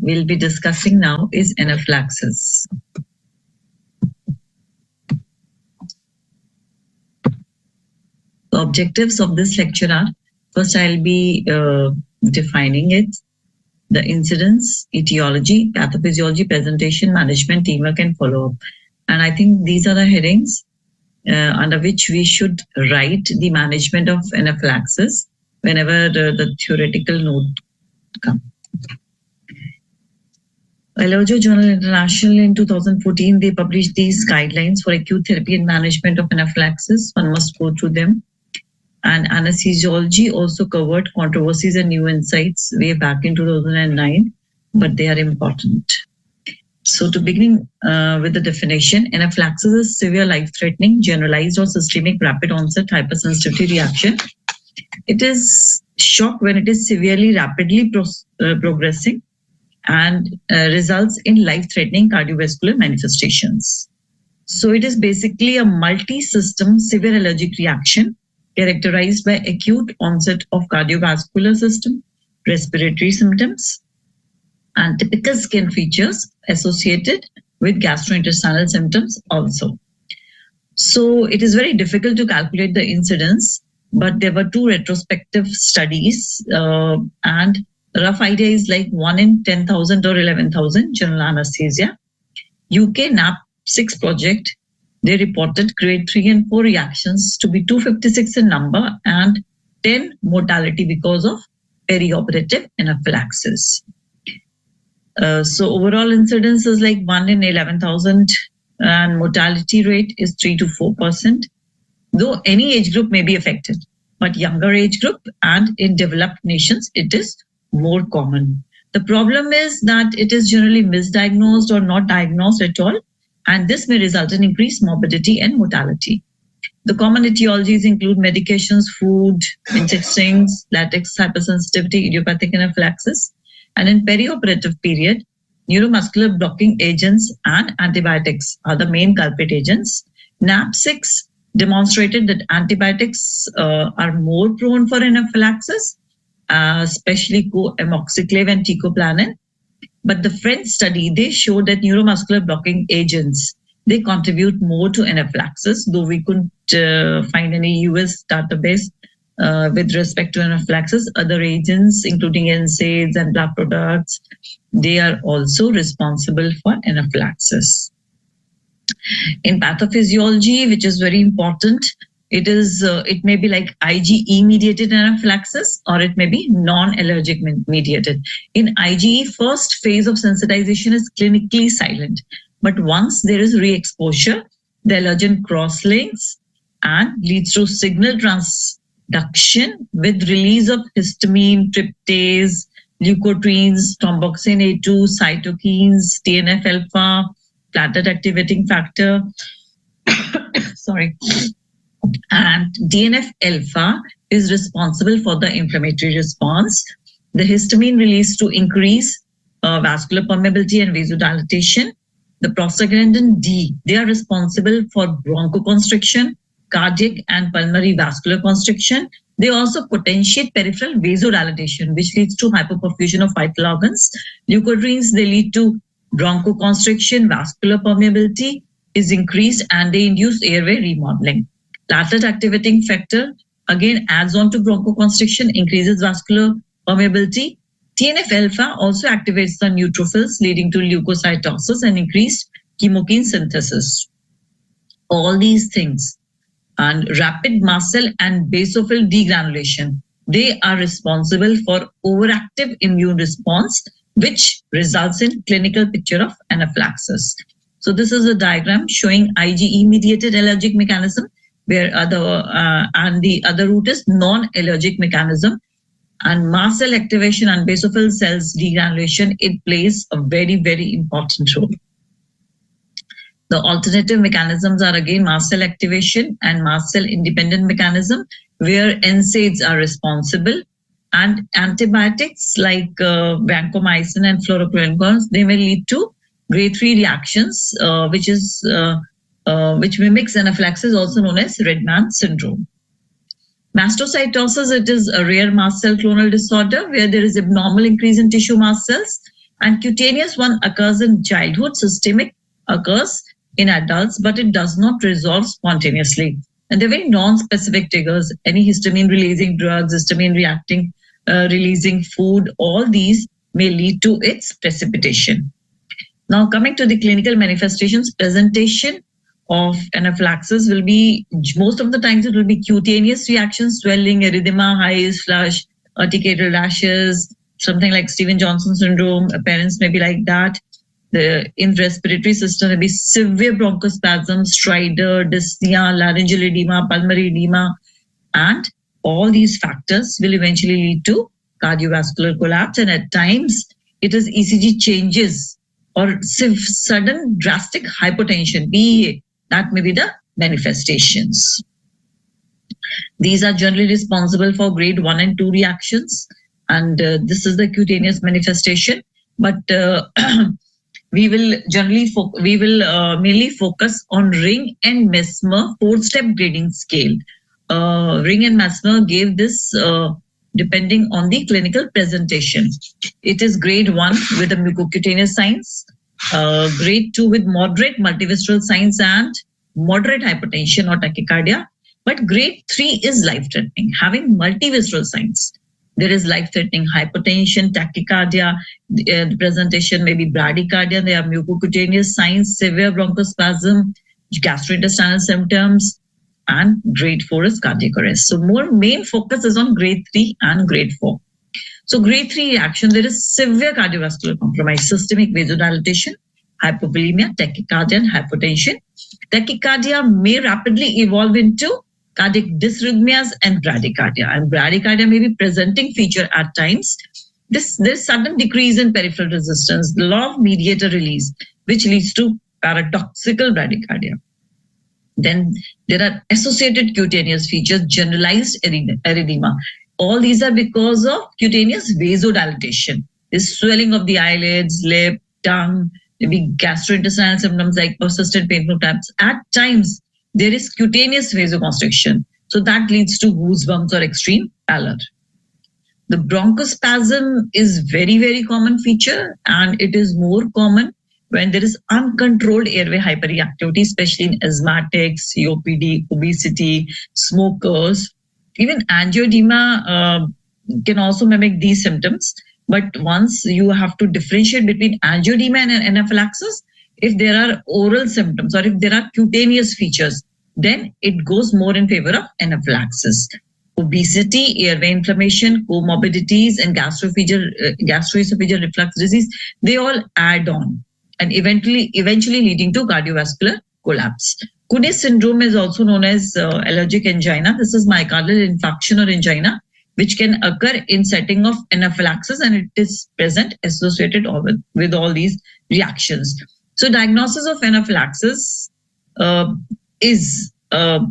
we'll be discussing now is anaphylaxis. The objectives of this lecture are, first I'll be defining it, the incidence, etiology, pathophysiology, presentation, management, teamwork, and follow-up. And I think these are the headings under which we should write the management of anaphylaxis whenever the theoretical note comes. Allergo Journal International in 2014, they published these guidelines for acute therapy and management of anaphylaxis. One must go through them. And anesthesiology also covered controversies and new insights way back in 2009, but they are important. So to begin with the definition, anaphylaxis is severe life-threatening, generalized or systemic rapid onset hypersensitivity reaction. It is shock when it is severely rapidly progressing and results in life-threatening cardiovascular manifestations. So it is basically a multi-system severe allergic reaction characterized by acute onset of cardiovascular system, respiratory symptoms, and typical skin features associated with gastrointestinal symptoms also. So it is very difficult to calculate the incidence, but there were 2 retrospective studies, and the rough idea is like 1 in 10,000 or 11,000 general anesthesia. UK NAP6 project, they reported grade 3 and 4 reactions to be 256 in number and 10 mortality because of perioperative anaphylaxis. So overall incidence is like 1 in 11,000 and mortality rate is 3 to 4%. Though any age group may be affected, but younger age group and in developed nations, it is more common. The problem is that it is generally misdiagnosed or not diagnosed at all, and this may result in increased morbidity and mortality. The common etiologies include medications, food, insect stings, latex hypersensitivity, idiopathic anaphylaxis, and in perioperative period, neuromuscular blocking agents and antibiotics are the main culprit agents. NAP6 demonstrated that antibiotics are more prone for anaphylaxis, especially amoxiclav and teicoplanin. But the French study, they showed that neuromuscular blocking agents, they contribute more to anaphylaxis, though we couldn't find any US database with respect to anaphylaxis. Other agents, including NSAIDs and blood products, they are also responsible for anaphylaxis. In pathophysiology, which is very important, it may be like IgE mediated anaphylaxis or it may be non-allergic mediated. In IgE, first phase of sensitization is clinically silent, but once there is re-exposure, the allergen cross-links and leads to signal transduction with release of histamine, tryptase, leukotrienes, thromboxane A2, cytokines, TNF-alpha, platelet activating factor. Sorry. And TNF-alpha is responsible for the inflammatory response. The histamine released to increase vascular permeability and vasodilatation. The prostaglandin D, they are responsible for bronchoconstriction, cardiac and pulmonary vascular constriction. They also potentiate peripheral vasodilatation, which leads to hypoperfusion of vital organs. Leukotrienes, they lead to bronchoconstriction, vascular permeability is increased, and they induce airway remodeling. Platelet activating factor again adds on to bronchoconstriction, increases vascular permeability. TNF-alpha also activates the neutrophils, leading to leukocytosis and increased chemokine synthesis. All these things and rapid mast cell and basophil degranulation, they are responsible for overactive immune response, which results in clinical picture of anaphylaxis. So this is a diagram showing IgE-mediated allergic mechanism, where and the other route is non-allergic mechanism. And mast cell activation and basophil cells degranulation, it plays a very, very important role. The alternative mechanisms are again mast cell activation and mast cell independent mechanism, where NSAIDs are responsible, and antibiotics like vancomycin and fluoroquinolones, they may lead to grade 3 reactions, which mimics anaphylaxis, also known as red man syndrome. Mastocytosis, it is a rare mast cell clonal disorder where there is abnormal increase in tissue mast cells And cutaneous one occurs in childhood, systemic occurs in adults, but it does not resolve spontaneously. And they're very non-specific triggers. Any histamine releasing drugs, histamine reacting, releasing food, all these may lead to its precipitation. Now, coming to the clinical manifestations, presentation of anaphylaxis will be, most of the times it will be cutaneous reactions, swelling, erythema, hives, flush, urticarial rashes, something like Stevens-Johnson syndrome. Appearance may be like that. In the respiratory system, there will be severe bronchospasm, stridor, dyspnea, laryngeal edema, pulmonary edema, and all these factors will eventually lead to cardiovascular collapse. And at times, it is ECG changes or sudden drastic hypotension, PEA, that may be the manifestations. These are generally responsible for grade 1 and 2 reactions, and this is the cutaneous manifestation. But we will mainly focus on Ring and Mesmer 4-step grading scale. Ring and Mesmer gave this depending on the clinical presentation. It is grade 1 with the mucocutaneous signs, grade 2 with moderate multivisceral signs and moderate hypertension or tachycardia, but grade 3 is life-threatening, having multivisceral signs. There is life-threatening hypertension, tachycardia, the presentation may be bradycardia, there are mucocutaneous signs, severe bronchospasm, gastrointestinal symptoms, and grade 4 is cardiac arrest. So main focus is on grade 3 and grade 4. So grade 3 reaction, there is severe cardiovascular compromise, systemic vasodilatation, hypovolemia, tachycardia, and hypotension. Tachycardia may rapidly evolve into cardiac dysrhythmias and bradycardia. And bradycardia may be presenting feature at times. There's sudden decrease in peripheral resistance, the law of mediator release, which leads to paradoxical bradycardia. Then there are associated cutaneous features, generalized erythema. All these are because of cutaneous vasodilatation. There's swelling of the eyelids, lip, tongue, maybe gastrointestinal symptoms like persistent painful cramps. At times, there is cutaneous vasoconstriction. So that leads to goosebumps or extreme pallor. The bronchospasm is very, very common feature, and it is more common when there is uncontrolled airway hyperreactivity, especially in asthmatics, COPD, obesity, smokers. Even angioedema can also mimic these symptoms. But once you have to differentiate between angioedema and anaphylaxis, if there are oral symptoms or if there are cutaneous features, then it goes more in favor of anaphylaxis. Obesity, airway inflammation, comorbidities, and gastroesophageal reflux disease, they all add on and eventually leading to cardiovascular collapse. Kuhn syndrome is also known as allergic angina. This is myocardial infarction or angina, which can occur in setting of anaphylaxis, and it is present associated with all these reactions. So diagnosis of anaphylaxis is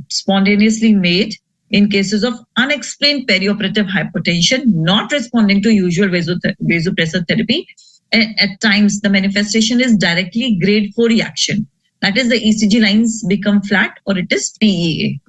spontaneously made in cases of unexplained perioperative hypotension, not responding to usual vasopressor therapy. At times, the manifestation is directly grade 4 reaction. That is, the ECG lines become flat or it is PEA.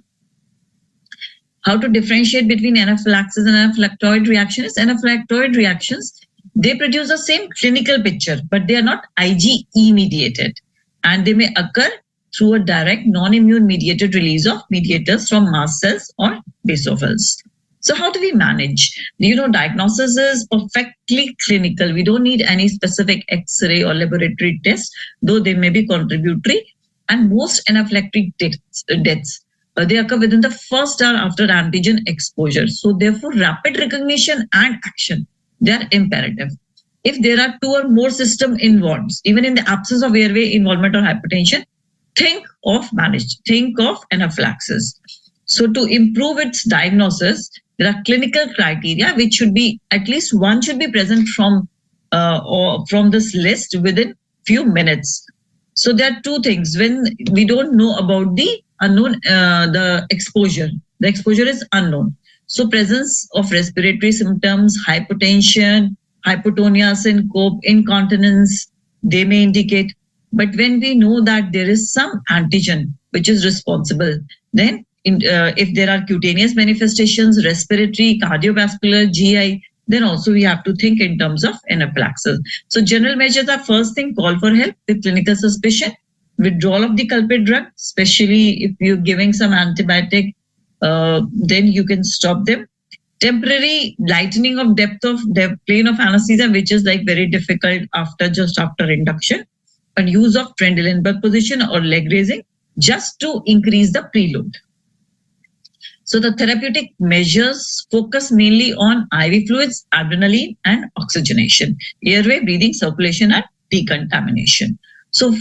How to differentiate between anaphylaxis and anaphylactoid reactions? Anaphylactoid reactions, they produce the same clinical picture, but they are not IgE mediated, and they may occur through a direct non-immune mediated release of mediators from mast cells or basophils. So how do we manage? Diagnosis is perfectly clinical. We don't need any specific X-ray or laboratory test, though they may be contributory. And most anaphylactic deaths, they occur within the first hour after antigen exposure. So therefore, rapid recognition and action, they are imperative. If there are 2 or more system involved, even in the absence of airway involvement or hypertension, think of anaphylaxis. So to improve its diagnosis, there are clinical criteria which should be, at least one should be present from this list within few minutes. So there are 2 things. When we don't know about the unknown, the exposure is unknown. So presence of respiratory symptoms, hypotension, hypotonia, syncope, incontinence, they may indicate. But when we know that there is some antigen which is responsible, then if there are cutaneous manifestations, respiratory, cardiovascular, GI, then also we have to think in terms of anaphylaxis. So general measures are: first thing, call for help with clinical suspicion, withdrawal of the culprit drug, especially if you're giving some antibiotic, then you can stop them. Temporary lightening of depth of the plane of anesthesia, which is like very difficult just after induction, and use of Trendelenburg position or leg raising just to increase the preload. So the therapeutic measures focus mainly on IV fluids, adrenaline, and oxygenation, airway, breathing, circulation, and decontamination. So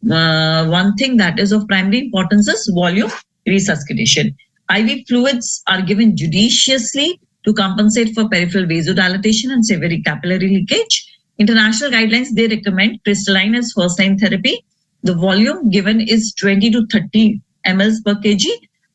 one thing that is of primary importance is volume resuscitation. IV fluids are given judiciously to compensate for peripheral vasodilatation and severe capillary leakage. International guidelines, they recommend crystalline as first-line therapy. The volume given is 20 to 30 ml per kg,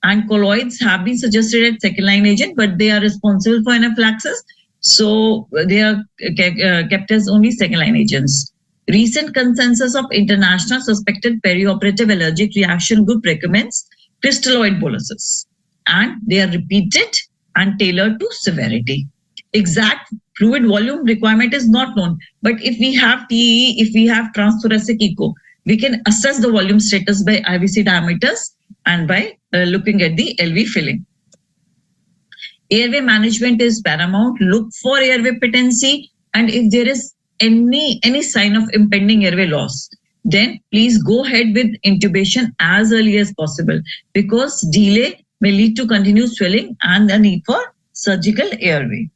and colloids have been suggested as second-line agent, but they are responsible for anaphylaxis, so they are kept as only second-line agents. Recent consensus of international suspected perioperative allergic reaction group recommends crystalloid boluses, and they are repeated and tailored to severity. Exact fluid volume requirement is not known, but if we have TEE, if we have transthoracic echo, we can assess the volume status by IVC diameters and by looking at the LV filling. Airway management is paramount. Look for airway patency, and if there is any sign of impending airway loss, then please go ahead with intubation as early as possible, because delay may lead to continued swelling and the need for surgical airway.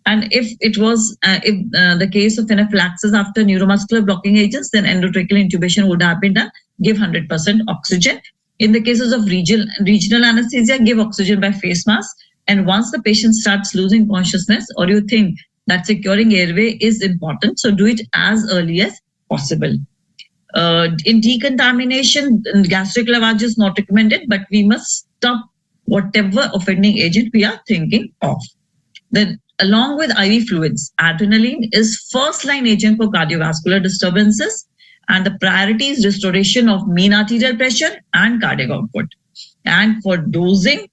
And if it was the case of anaphylaxis after neuromuscular blocking agents, then endotracheal intubation would have been done. Give 100% oxygen. In the cases of regional anesthesia, give oxygen by face mask. And once the patient starts losing consciousness, or you think that securing airway is important, so do it as early as possible. In decontamination, gastric lavage is not recommended, but we must stop whatever offending agent we are thinking of. Then, along with IV fluids, adrenaline is first-line agent for cardiovascular disturbances, and the priority is restoration of mean arterial pressure and cardiac output. And for dosing,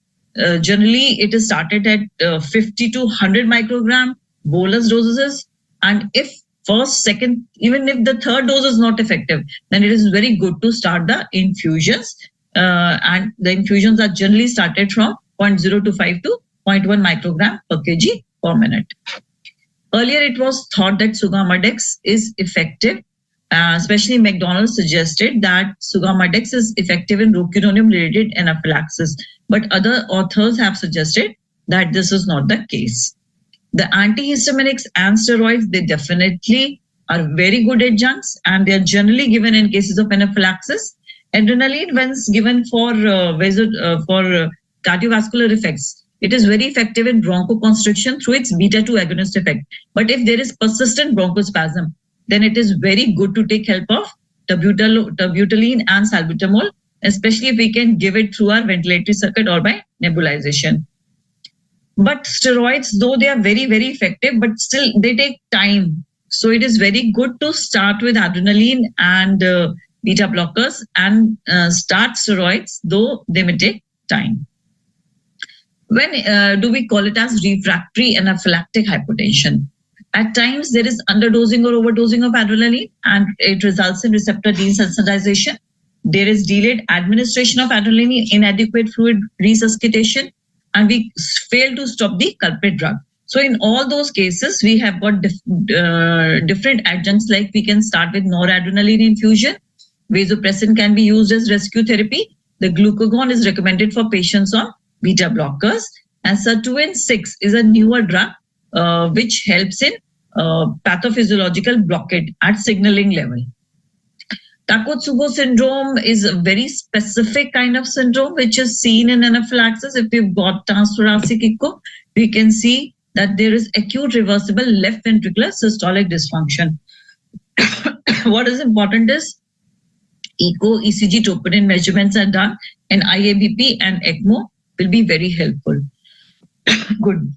generally it is started at 50 to 100 microgram bolus doses, and if first, second, even if the third dose is not effective, then it is very good to start the infusions, and the infusions are generally started from 0.025 to 0.1 microgram per kg per minute. Earlier, it was thought that Sugamadex is effective. Especially McDonald suggested that Sugamadex is effective in rocuronium-related anaphylaxis, but other authors have suggested that this is not the case. The antihistaminics and steroids, they definitely are very good adjuncts, and they are generally given in cases of anaphylaxis. Adrenaline, when given for cardiovascular effects, it is very effective in bronchoconstriction through its beta-2 agonist effect. But if there is persistent bronchospasm, then it is very good to take help of terbutaline and salbutamol, especially if we can give it through our ventilatory circuit or by nebulization. But steroids, though they are very, very effective, but still they take time. So it is very good to start with adrenaline and beta blockers and start steroids, though they may take time. When do we call it as refractory anaphylactic hypotension? At times, there is underdosing or overdosing of adrenaline, and it results in receptor desensitization. There is delayed administration of adrenaline, inadequate fluid resuscitation, and we fail to stop the culprit drug. So in all those cases, we have got different adjuncts, like we can start with noradrenaline infusion. Vasopressin can be used as rescue therapy. The glucagon is recommended for patients on beta blockers. And Sirtuin 6 is a newer drug which helps in pathophysiological blockade at signaling level. Takotsubo syndrome is a very specific kind of syndrome which is seen in anaphylaxis. If we've got transthoracic echo, we can see that there is acute reversible left ventricular systolic dysfunction. What is important is echo, ECG, troponin measurements are done, and IABP and ECMO will be very helpful. Good.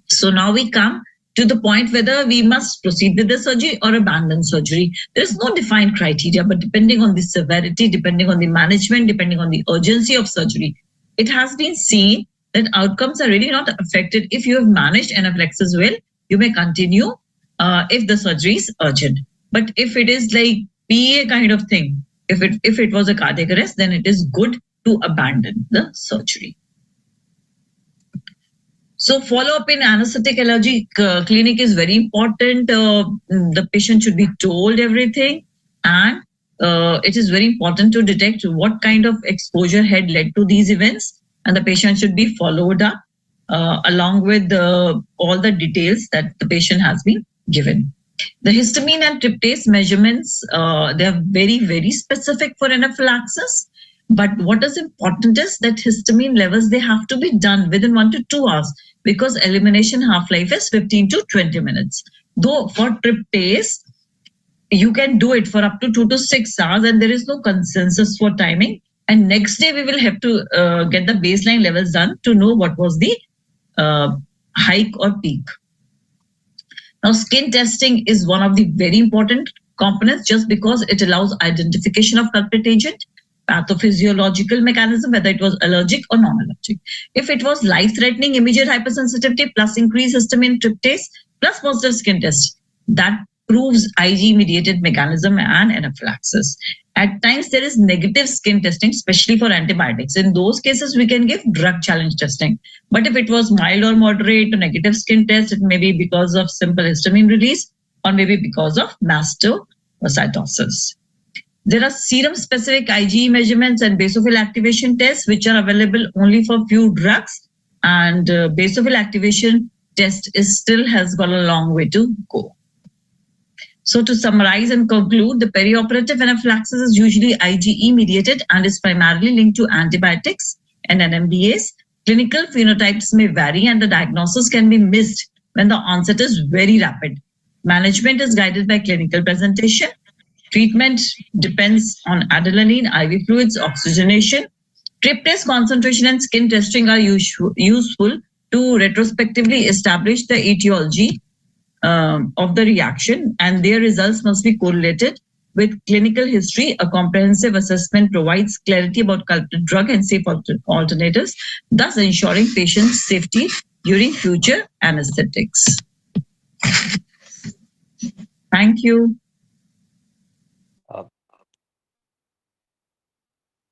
So now we come to the point whether we must proceed with the surgery or abandon surgery. There is no defined criteria, but depending on the severity, depending on the management, depending on the urgency of surgery, it has been seen that outcomes are really not affected. If you have managed anaphylaxis well, you may continue if the surgery is urgent. But if it is like PA kind of thing, if it was a cardiac arrest, then it is good to abandon the surgery. So follow-up in anesthetic allergy clinic is very important. The patient should be told everything, and it is very important to detect what kind of exposure had led to these events, and the patient should be followed up along with all the details that the patient has been given. The histamine and tryptase measurements, they are very specific for anaphylaxis. But what is important is that histamine levels, they have to be done within 1 to 2 hours, because elimination half-life is 15 to 20 minutes. Though for tryptase, you can do it for up to 2 to 6 hours, and there is no consensus for timing. And next day we will have to get the baseline levels done to know what was the hike or peak. Now, skin testing is one of the very important components, just because it allows identification of culprit agent, pathophysiological mechanism, whether it was allergic or non-allergic. If it was life-threatening immediate hypersensitivity plus increased histamine tryptase plus positive skin test, that proves Ig-mediated mechanism and anaphylaxis. At times, there is negative skin testing, especially for antibiotics. In those cases, we can give drug challenge testing. But if it was mild or moderate or negative skin test, it may be because of simple histamine release or maybe because of mastocytosis. There are serum-specific IgE measurements and basophil activation tests, which are available only for few drugs. And basophil activation test still has got a long way to go. So to summarize and conclude, the perioperative anaphylaxis is usually IgE mediated and is primarily linked to antibiotics and NMDAs. Clinical phenotypes may vary and the diagnosis can be missed when the onset is very rapid. Management is guided by clinical presentation. Treatment depends on adrenaline, IV fluids, oxygenation. Tryptase concentration and skin testing are useful to retrospectively establish the etiology of the reaction, and their results must be correlated with clinical history. A comprehensive assessment provides clarity about culprit drug and safe alternatives, thus ensuring patient safety during future anesthetics. Thank you.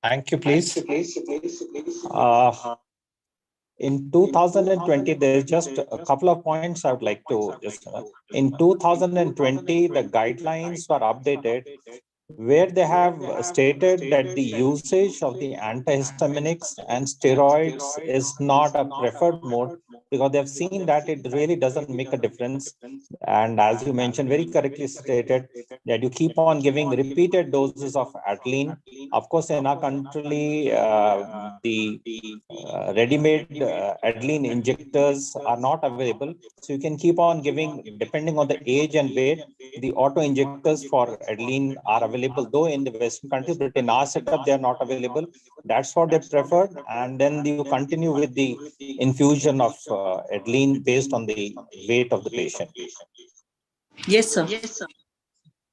Thank you, please. In 2020, there's just a couple of points I would like to just. In 2020, the guidelines were updated where they have stated that the usage of the antihistaminics and steroids is not a preferred mode, because they've seen that it really doesn't make a difference. And as you mentioned, very correctly stated, that you keep on giving repeated doses of Adaline. Of course, in our country, the ready-made Adaline injectors are not available. So you can keep on giving, depending on the age and weight, the auto injectors for Adaline are available, though in the Western countries, but in our setup, they are not available. That's what they preferred. And then you continue with the infusion of Adaline based on the weight of the patient. Yes, sir.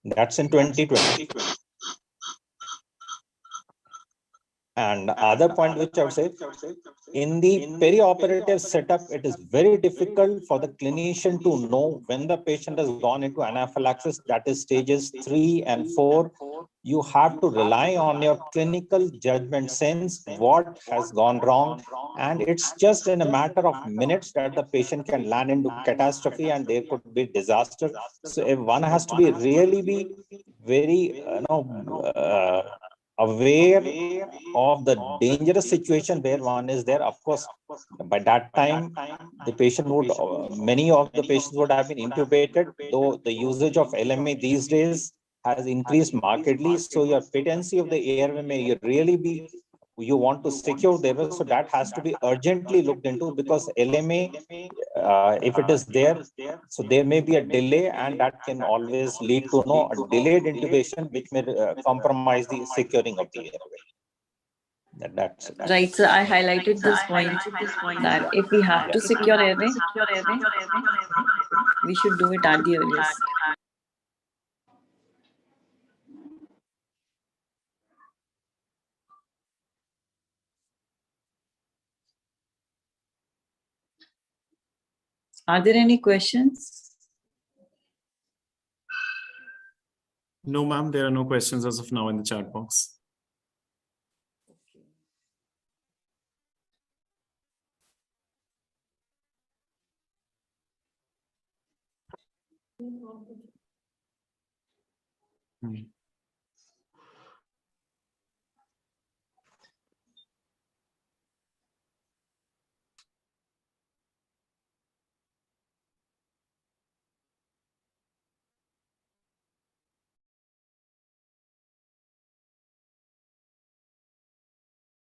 That's in 2020. And other point which I would say, in the perioperative setup, it is very difficult for the clinician to know when the patient has gone into anaphylaxis, that is stages 3 and 4. You have to rely on your clinical judgment sense, what has gone wrong. And it's just in a matter of minutes that the patient can land into catastrophe and there could be disaster. So if one has to be really very, aware of the dangerous situation where one is there. Of course, by that time, the patient would, many of the patients would have been intubated, though the usage of LMA these days has increased markedly. So your patency of the airway may really be, you want to secure the airway. So that has to be urgently looked into, because LMA, if it is there, so there may be a delay, and that can always lead to a delayed intubation, which may compromise the securing of the airway. That's it. Right, sir. I highlighted this point that if we have to secure airway, we should do it at the earliest. Are there any questions? No, ma'am, there are no questions as of now in the chat box. Hmm.